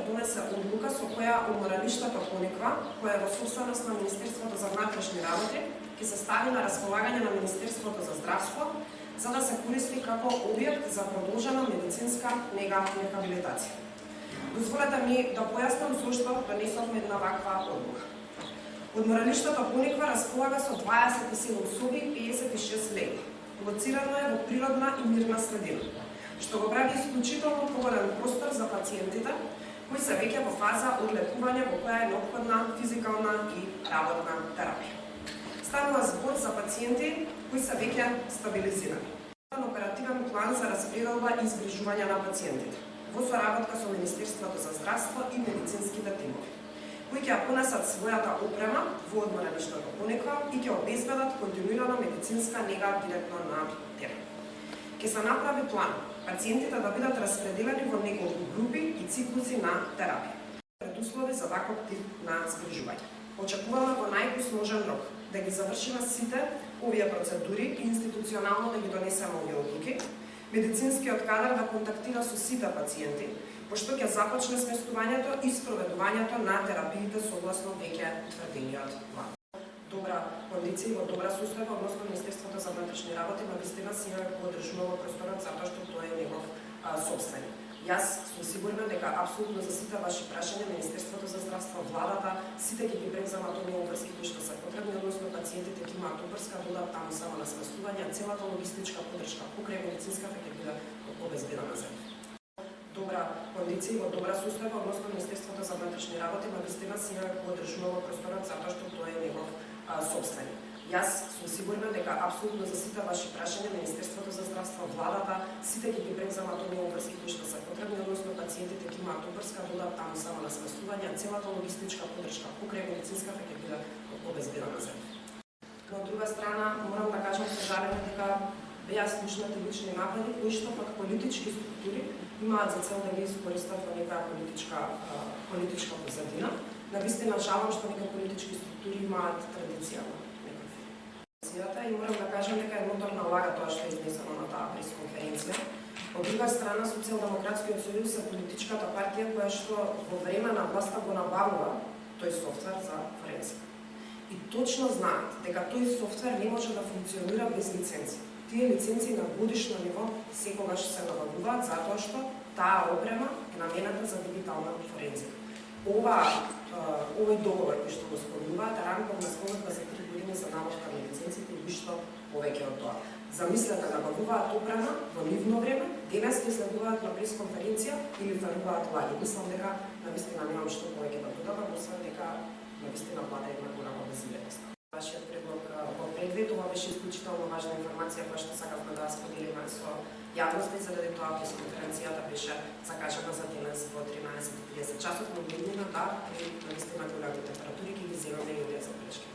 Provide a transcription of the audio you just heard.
донесе одлука со која уморалиштето Пониква, која е во собственост на Министерството за внатрешни работи, ќе се стави на располагање на Министерството за здравство за да се користи како објект за продолжена медицинска нега и рехабилитација. Дозволете ми да појаснам зошто донесовме една ваква одлука. Одморалиштето Пониква располага со 27 соби и 56 легла. Лоцирано е во природна и мирна средина, што го прави исклучително погоден простор за пациентите кои се веќе во фаза од лекување во која е неопходна физикална и работна терапија. Станува збор за пациенти кои се веќе стабилизирани. Оперативен план за распределба и згрижување на пациентите во соработка со Министерството за здравство и медицинските тимови, кои ќе понесат својата опрема во одморалиштето Пониква и ќе обезбедат континуирана медицинска нега директно на терен. Ќе се направи план пациентите да бидат распределени во негови групи и циклуси на терапија. Предуслови за ваков тип на згрижување. Очекуваме во највозможен рок да ги завршиме сите овие процедури и институционално да ги донесеме овие одлуки, медицинскиот кадар да контактира со сите пациенти, пошто ќе започне сместувањето и спроведувањето на терапиите согласно веќе утврдениот план. Добра кондиција и во добра состојба, односно Министерството за внатрешни работи навистина си ја поддржува просторот затоа што тој е негов собственик. Јас сум сигурна дека апсолутно за сите ваши прашања Министерството за здравство, владата, сите ќе ги преземат оние обврски кои што се потребни, односно пациентите ќе имаат обврска, додат таму само на сместување, целата логистичка поддршка покрај медицинската ќе биде обезбедена за нив. Добра кондиција и во добра состојба, односно Министерството за внатрешни работи навистина си ја поддржува просторот затоа што тој е негов собственик. Јас сум сигурна дека апсолутно за сите ваши прашања Министерството за здравство, владата, сите ќе ги преземат оние обврски кои што се потребни, односно пациентите ќе имаат обврска, додат таму само на сместување, целата логистичка поддршка покрај медицинската ќе биде обезбедена за нив. Но од друга страна, морам да кажам со жалење дека беа слушнати лични напади кои што пак политички структури имаат за цел да ги искористат во некоја политичка позадина. Навистина жалам што некои политички структури имаат традиција и морам да кажам дека е ноторна лага тоа што е изнесено на таа пресконференција. Од друга страна, Социјалдемократскиот сојуз е политичката партија која што во време на власта го набавува тој софтвер за форензика. И точно знаат дека тој софтвер не може да функционира без лиценци. Тие лиценци на годишно ниво секогаш се набавуваат затоа што таа опрема е намената за дигитална форензика. Овој договор кој што го спомнуваат е рамковна спогодба за 3 години за набавка на лиценците и ушто повеќе од тоа. Замислете да набавуваат опрема во нивно време, денес ќе следуваат на пресконференција или веруваат лаги. Мислам дека навистина немам што повеќе да додадам, освен дека навистина влада има голяма безидејност. Вашиот предлог во предвид, ова беше исклучително важна информација која што сакавме да споделиме со јавноста и заради тоа пресконференцијата беше закажана за денес во 13:30 часот, но видно да при навистина големи температури ќе ги земеме и овие забелешки.